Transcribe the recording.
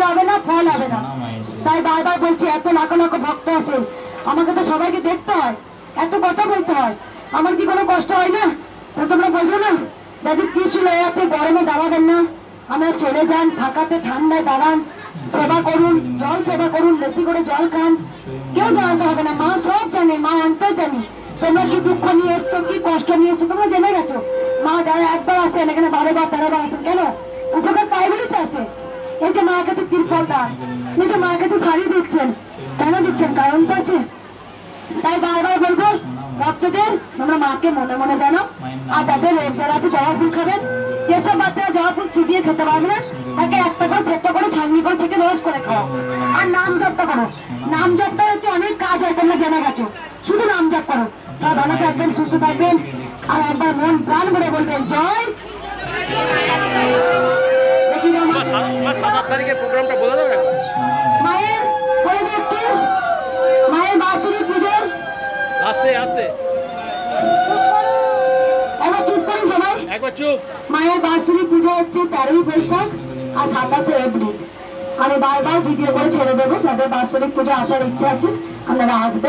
হবে না, ফল হবে না। তাই বারবার বলছি, এত লাখ লাখ ভক্ত আছেন, আমাকে তো সবাইকে দেখতে হয়, এত কথা বলতে হয়, আমার কি কোনো কষ্ট হয় না? তোমরা বোঝো না? দাদি ত্রিশূল হয়ে আছে, গরমে দাঁড়াবেন না, আপনারা চলে যান, ফাঁকাতে ঠান্ডায় দাঁড়ান, সেবা করুন, জল সেবা করুন, বেশি করে জল খান, কেউ দাঁড়াতে হবে না। মা সব জানে, মা অন্তর জানি তোমরা কি দুঃখ নিয়ে এসছো, কি কষ্ট নিয়ে এসছো, তোমরা জেনে গেছো। মা যারা একবার আসেন এখানে 12 বার 13 বার আসেন, কেন? উপকার পাই বলেই তো আসে। এই যে মায়ের কাছে তিরপল দান, এই যে মায়ের কাছে শাড়ি দিচ্ছেন, কেন দিচ্ছেন? কারণ তো আছে। তাই বারবার বলবো ভক্তদের, তোমরা মাকে মনে মনে জানো। আর যাদের রোগ জ্বালা আছে, জবা ফুল খাবেন। যেসব বাচ্চারা জবা ফুল চিবিয়ে খেতে পারবে না, তাকে একটা করে চেষ্টা করে ছাঁকনি করে থেকে রোজ করে খাও। আর নাম জপটা করো, নাম জপটা হচ্ছে অনেক কাজ হয়, তোমরা জেনে গেছো। শুধু নাম জপ করো, সব ভালো থাকবেন, সুস্থ থাকবেন। আর একবার মন প্রাণ করে বলবেন জয়। মায়ের বলে দিই একটু, মায়ের বাৎসরিক পুজোর আস্তে আস্তে এবার চুপ করুন সবাই, একবার চুপ। মায়ের বাৎসরিক পুজো হচ্ছে 13ই বৈশাখ আর 27শে এপ্রিল। আমি বারবার ভিডিও করে ছেড়ে দেবো, যাদের বাৎসরিক পুজো আসার ইচ্ছা আছে আপনারা আসবেন।